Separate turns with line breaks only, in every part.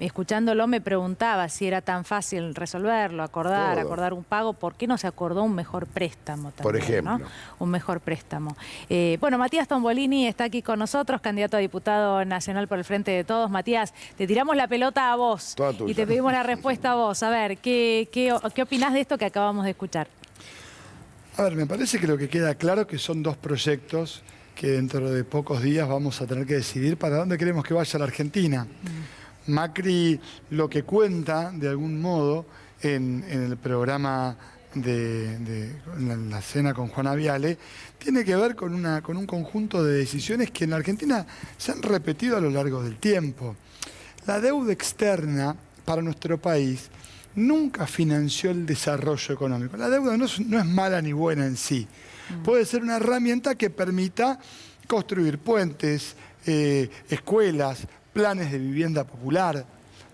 escuchándolo me preguntaba si era tan fácil resolverlo, acordar un pago. ¿Por qué no se acordó un mejor préstamo también?
Por ejemplo.
¿No? Un mejor préstamo. Bueno, Matías Tombolini está aquí con nosotros, candidato a diputado nacional por el Frente de Todos. Matías, te tiramos la pelota a vos y te pedimos la respuesta a vos. A ver, ¿qué opinás de esto que acabamos de escuchar?
A ver, me parece que lo que queda claro es que son dos proyectos que dentro de pocos días vamos a tener que decidir para dónde queremos que vaya la Argentina. Macri lo que cuenta, de algún modo, en el programa en la cena con Juana Viale, tiene que ver con un conjunto de decisiones que en la Argentina se han repetido a lo largo del tiempo. La deuda externa para nuestro país nunca financió el desarrollo económico. La deuda no es mala ni buena en sí. Puede ser una herramienta que permita construir puentes, escuelas, planes de vivienda popular.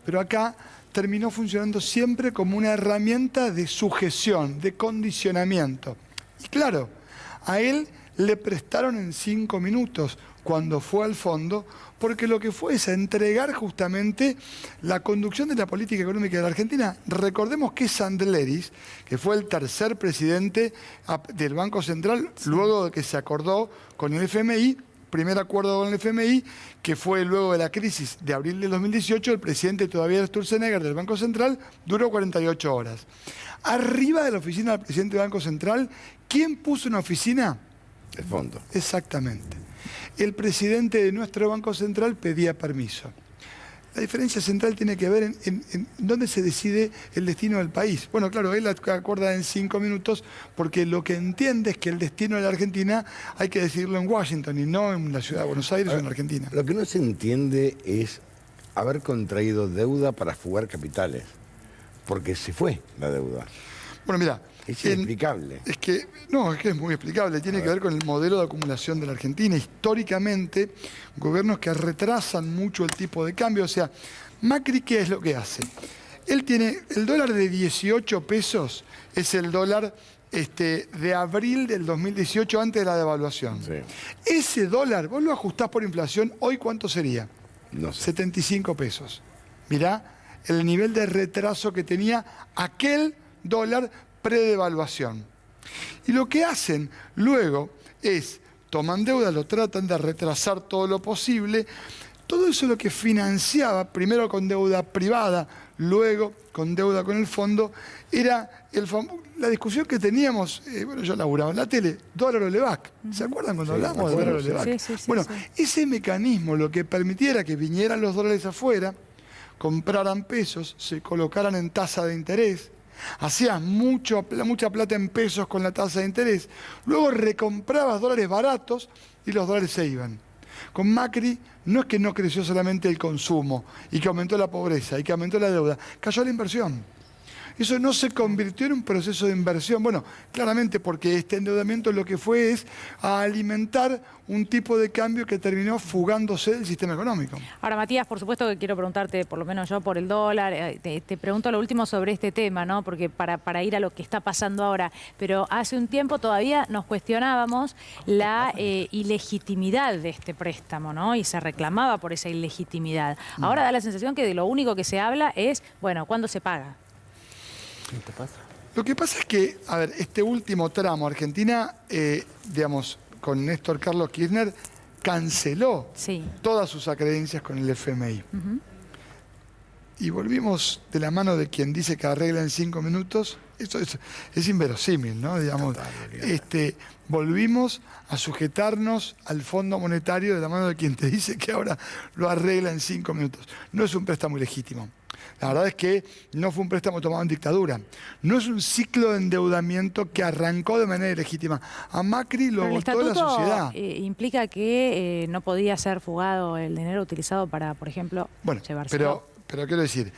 Pero acá terminó funcionando siempre como una herramienta de sujeción, de condicionamiento. Y claro, a él le prestaron en 5 minutos cuando fue al fondo, porque lo que fue es a entregar justamente la conducción de la política económica de la Argentina. Recordemos que Sandleris, que fue el tercer presidente del Banco Central, luego de que se acordó con el FMI, primer acuerdo con el FMI, que fue luego de la crisis de abril de 2018, el presidente todavía Sturzenegger del Banco Central, duró 48 horas. Arriba de la oficina del presidente del Banco Central, ¿quién puso una oficina?
El fondo.
Exactamente. El presidente de nuestro Banco Central pedía permiso. La diferencia central tiene que ver en dónde se decide el destino del país. Bueno, claro, él acuerda en 5 minutos porque lo que entiende es que el destino de la Argentina hay que decidirlo en Washington y no en la ciudad de Buenos Aires o en Argentina.
Lo que no se entiende es haber contraído deuda para fugar capitales, porque se fue la deuda.
Bueno, mira.
Es inexplicable.
Es que es muy explicable. Tiene que ver con el modelo de acumulación de la Argentina. Históricamente, gobiernos que retrasan mucho el tipo de cambio. O sea, Macri, ¿qué es lo que hace? Él tiene el dólar de 18 pesos, es el dólar de abril del 2018, antes de la devaluación. Sí. Ese dólar, vos lo ajustás por inflación, ¿hoy cuánto sería?
No sé.
75 pesos. Mirá el nivel de retraso que tenía aquel dólar predevaluación. Y lo que hacen luego es, toman deuda, lo tratan de retrasar todo lo posible. Todo eso lo que financiaba, primero con deuda privada, luego con deuda con el fondo, era la discusión que teníamos, bueno, yo laburaba en la tele, dólar o Levac. ¿Se acuerdan cuando hablamos de dólar o Levac?
Sí,
bueno, ese mecanismo lo que permitiera que vinieran los dólares afuera, compraran pesos, se colocaran en tasa de interés, hacías mucha plata en pesos con la tasa de interés, luego recomprabas dólares baratos y los dólares se iban. Con Macri no es que no creció solamente el consumo y que aumentó la pobreza y que aumentó la deuda, cayó la inversión. Eso no se convirtió en un proceso de inversión. Bueno, claramente porque este endeudamiento lo que fue es a alimentar un tipo de cambio que terminó fugándose del sistema económico.
Ahora, Matías, por supuesto que quiero preguntarte, por lo menos yo, por el dólar. Te pregunto lo último sobre este tema, ¿no? Porque para ir a lo que está pasando ahora. Pero hace un tiempo todavía nos cuestionábamos la ilegitimidad de este préstamo, ¿no? Y se reclamaba por esa ilegitimidad. Ahora da la sensación que de lo único que se habla es, bueno, ¿cuándo se paga?
¿Qué te pasa?
Lo que pasa es que, a ver, este último tramo, Argentina, digamos, con Néstor Carlos Kirchner, canceló todas sus acreencias con el FMI. Y volvimos de la mano de quien dice que arregla en 5 minutos. Esto es inverosímil, ¿no? Digamos, volvimos a sujetarnos al Fondo Monetario de la mano de quien te dice que ahora lo arregla en 5 minutos. No es un préstamo ilegítimo. La verdad es que no fue un préstamo tomado en dictadura. No es un ciclo de endeudamiento que arrancó de manera ilegítima. A Macri lo votó la sociedad.
Implica que no podía ser fugado el dinero utilizado para, por ejemplo, llevárselo.
Pero quiero decir,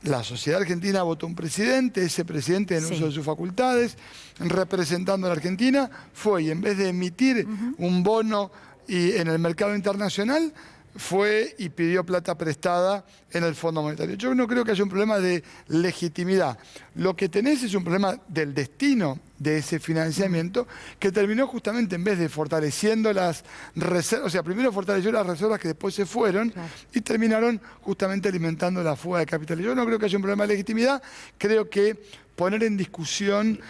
la sociedad argentina votó un presidente, ese presidente en uso de sus facultades, representando a la Argentina, fue y en vez de emitir un bono en el mercado internacional, fue y pidió plata prestada en el Fondo Monetario. Yo no creo que haya un problema de legitimidad. Lo que tenés es un problema del destino de ese financiamiento que terminó justamente en vez de fortaleciendo las reservas, o sea, primero fortaleció las reservas que después se fueron y terminaron justamente alimentando la fuga de capital. Yo no creo que haya un problema de legitimidad, creo que poner en discusión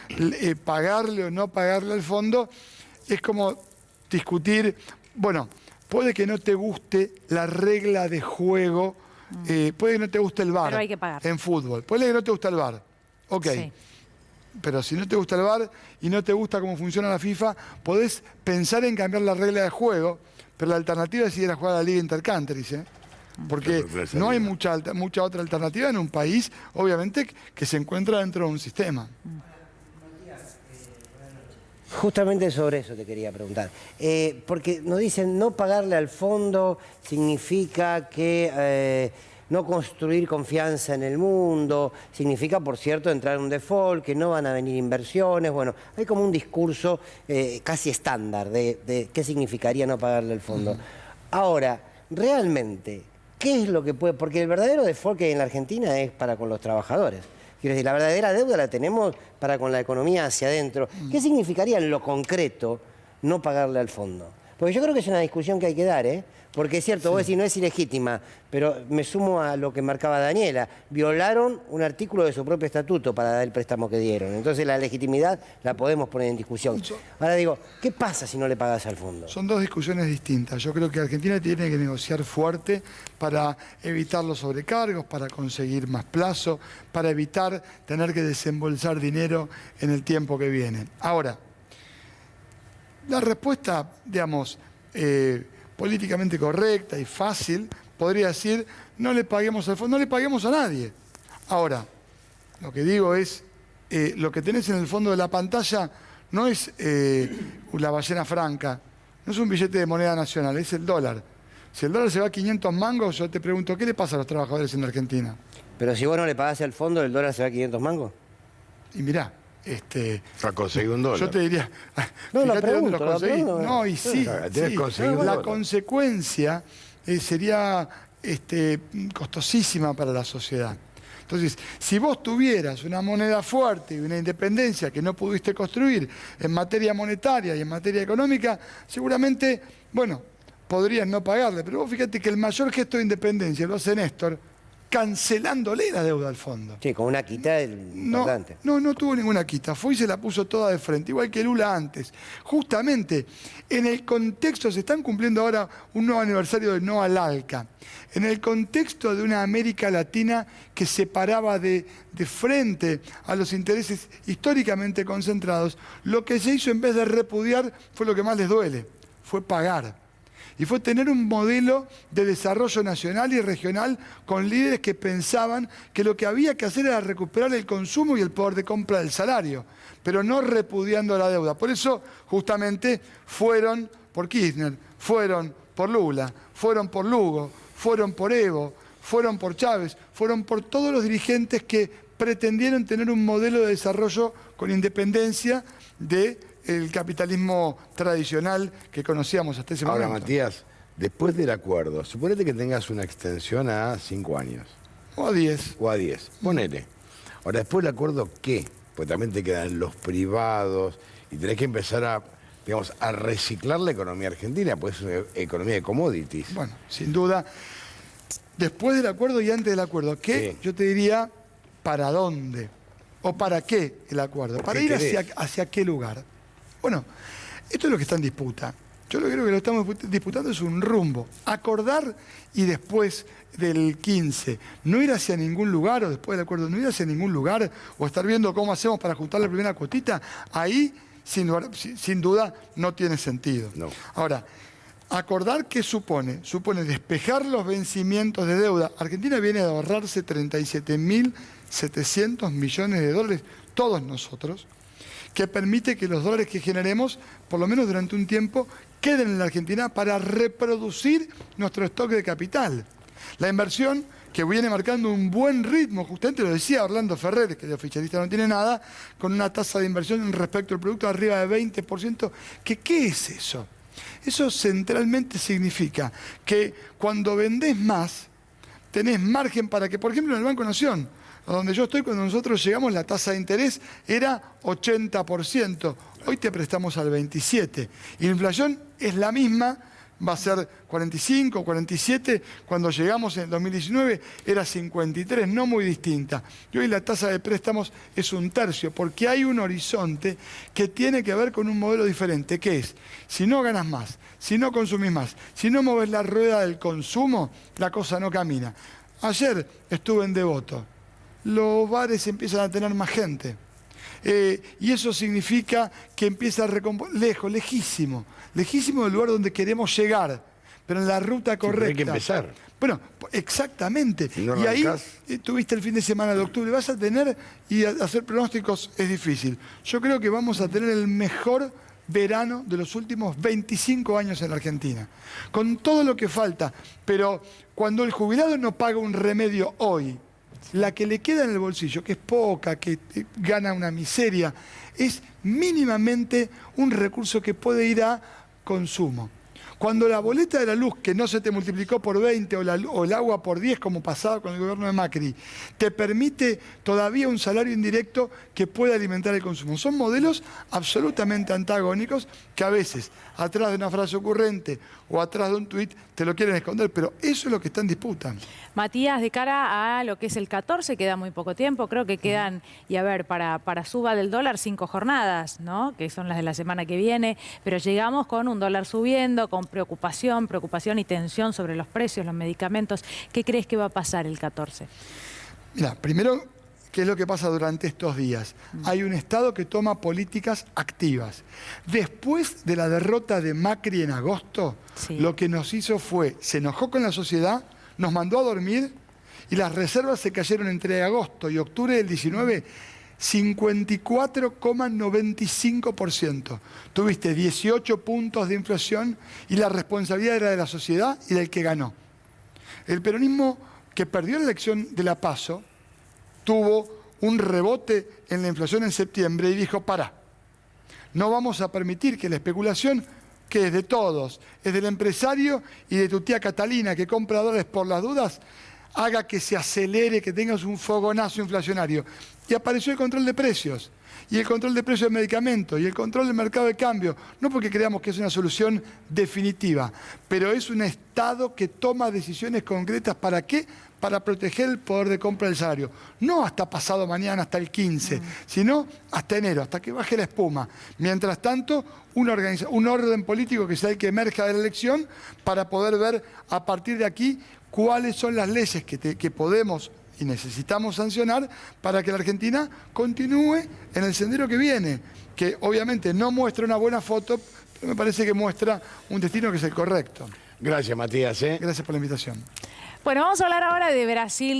pagarle o no pagarle al fondo es como discutir, bueno, puede que no te guste la regla de juego, puede que no te guste el VAR
pero hay que pagar
en fútbol, puede que no te guste el VAR, ok.
Sí.
Pero si no te gusta el VAR y no te gusta cómo funciona la FIFA, podés pensar en cambiar la regla de juego, pero la alternativa es ir a jugar a la Liga Intercountries, porque no hay mucha otra alternativa en un país, obviamente, que se encuentra dentro de un sistema.
Justamente sobre eso te quería preguntar. Porque nos dicen no pagarle al fondo significa que no construir confianza en el mundo, significa, por cierto, entrar en un default, que no van a venir inversiones. Bueno, hay como un discurso casi estándar de qué significaría no pagarle al fondo. Ahora, realmente, ¿qué es lo que puede...? Porque el verdadero default que hay en la Argentina es para con los trabajadores. Quiero decir, la verdadera deuda la tenemos para con la economía hacia adentro. ¿Qué significaría en lo concreto no pagarle al fondo? Porque yo creo que es una discusión que hay que dar, ¿eh? Porque es cierto, vos decís, no es ilegítima, pero me sumo a lo que marcaba Daniela. Violaron un artículo de su propio estatuto para dar el préstamo que dieron. Entonces la legitimidad la podemos poner en discusión. Ahora digo, ¿qué pasa si no le pagas al fondo?
Son dos discusiones distintas. Yo creo que Argentina tiene que negociar fuerte para evitar los sobrecargos, para conseguir más plazo, para evitar tener que desembolsar dinero en el tiempo que viene. Ahora, la respuesta, digamos, políticamente correcta y fácil, podría decir, no le paguemos al fondo, no le paguemos a nadie. Ahora, lo que digo es, lo que tenés en el fondo de la pantalla no es la ballena franca, no es un billete de moneda nacional, es el dólar. Si el dólar se va a 500 mangos, yo te pregunto, ¿qué le pasa a los trabajadores en Argentina?
Pero si vos no le pagás al fondo, ¿el dólar se va a 500 mangos?
Y mirá,
ha conseguido un dólar.
yo te diría,
No,
fíjate
pregunto,
dónde lo conseguís.
pregunto.
No, y sí,
Tenés
sí.
conseguido un
La
dólar.
consecuencia sería costosísima para la sociedad. Entonces, si vos tuvieras una moneda fuerte y una independencia que no pudiste construir en materia monetaria y en materia económica, seguramente, bueno, podrías no pagarle. Pero vos fíjate que el mayor gesto de independencia lo hace Néstor, cancelándole la deuda al fondo.
Sí, con una quita importante.
No tuvo ninguna quita. Fue y se la puso toda de frente, igual que Lula antes. Justamente, en el contexto, se están cumpliendo ahora un nuevo aniversario de No al ALCA. En el contexto de una América Latina que se paraba de frente a los intereses históricamente concentrados, lo que se hizo en vez de repudiar fue lo que más les duele, fue pagar. Y fue tener un modelo de desarrollo nacional y regional con líderes que pensaban que lo que había que hacer era recuperar el consumo y el poder de compra del salario, pero no repudiando la deuda. Por eso, justamente, fueron por Kirchner, fueron por Lula, fueron por Lugo, fueron por Evo, fueron por Chávez, fueron por todos los dirigentes que pretendieron tener un modelo de desarrollo con independencia de el capitalismo tradicional que conocíamos hasta ese momento.
Ahora, Matías, después del acuerdo, suponete que tengas una extensión a 5 años.
O a 10.
O a 10, ponele. Ahora, después del acuerdo, ¿qué? Pues también te quedan los privados y tenés que empezar a, digamos, a reciclar la economía argentina, pues es una economía de commodities.
Bueno, sin duda. Después del acuerdo y antes del acuerdo, ¿qué?
Sí.
Yo te diría, ¿para dónde? ¿O para qué el acuerdo? ¿Para ir hacia qué lugar? Bueno, esto es lo que está en disputa. Yo lo que creo que lo estamos disputando es un rumbo. Acordar y después del 15 no ir hacia ningún lugar, o después del acuerdo no ir hacia ningún lugar, o estar viendo cómo hacemos para juntar la primera cuotita, ahí sin duda no tiene sentido.
No.
Ahora, acordar, ¿qué supone? Supone despejar los vencimientos de deuda. Argentina viene a ahorrarse 37.700 millones de dólares, todos nosotros, que permite que los dólares que generemos, por lo menos durante un tiempo, queden en la Argentina para reproducir nuestro stock de capital. La inversión, que viene marcando un buen ritmo, justamente lo decía Orlando Ferrer, que de oficialista no tiene nada, con una tasa de inversión respecto al producto arriba de 20%, ¿qué es eso? Eso centralmente significa que cuando vendés más, tenés margen para que, por ejemplo, en el Banco Nación, donde yo estoy, cuando nosotros llegamos, la tasa de interés era 80%. Hoy te prestamos al 27%. Y la inflación es la misma, va a ser 45, 47. Cuando llegamos en el 2019 era 53, no muy distinta. Y hoy la tasa de préstamos es 1/3, porque hay un horizonte que tiene que ver con un modelo diferente, que es, si no ganas más, si no consumís más, si no moves la rueda del consumo, la cosa no camina. Ayer estuve en Devoto. Los bares empiezan a tener más gente. Y eso significa que empieza a lejísimo del lugar donde queremos llegar, pero en la ruta correcta.
Sí, hay que empezar.
Bueno, exactamente.
Si no
y ahí
arrancás...
tuviste el fin de semana de octubre, vas a tener, y hacer pronósticos es difícil. Yo creo que vamos a tener el mejor verano de los últimos 25 años en la Argentina, con todo lo que falta, pero cuando el jubilado no paga un remedio hoy, la que le queda en el bolsillo, que es poca, que gana una miseria, es mínimamente un recurso que puede ir a consumo. Cuando la boleta de la luz, que no se te multiplicó por 20 o el agua por 10, como pasaba con el gobierno de Macri, te permite todavía un salario indirecto que puede alimentar el consumo. Son modelos absolutamente antagónicos que a veces, atrás de una frase ocurrente o atrás de un tuit, te lo quieren esconder, pero eso es lo que está en disputa.
Matías, de cara a lo que es el 14, queda muy poco tiempo, creo que quedan, y a ver, para suba del dólar 5 jornadas, ¿no? Que son las de la semana que viene, pero llegamos con un dólar subiendo, con preocupación y tensión sobre los precios, los medicamentos. ¿Qué crees que va a pasar el 14?
Mira, primero, ¿qué es lo que pasa durante estos días? Hay un Estado que toma políticas activas. Después de la derrota de Macri en agosto,
sí,
lo que nos hizo fue, se enojó con la sociedad, nos mandó a dormir y las reservas se cayeron entre agosto y octubre del 19, 54,95%. Tuviste 18 puntos de inflación y la responsabilidad era de la sociedad y del que ganó. El peronismo, que perdió la elección de la PASO, tuvo un rebote en la inflación en septiembre y dijo, pará, no vamos a permitir que la especulación, que es de todos, es del empresario y de tu tía Catalina que compra dólares por las dudas, haga que se acelere, que tengas un fogonazo inflacionario. Y apareció el control de precios, y el control de precios de medicamentos, y el control del mercado de cambio. No porque creamos que es una solución definitiva, pero es un Estado que toma decisiones concretas. ¿Para qué? Para proteger el poder de compra del salario. No hasta pasado mañana, hasta el 15, sino hasta enero, hasta que baje la espuma. Mientras tanto, un orden político que sea el que emerja de la elección para poder ver a partir de aquí cuáles son las leyes que podemos y necesitamos sancionar para que la Argentina continúe en el sendero que viene, que obviamente no muestra una buena foto, pero me parece que muestra un destino que es el correcto.
Gracias, Matías.
Gracias por la invitación.
Bueno, vamos a hablar ahora de Brasil.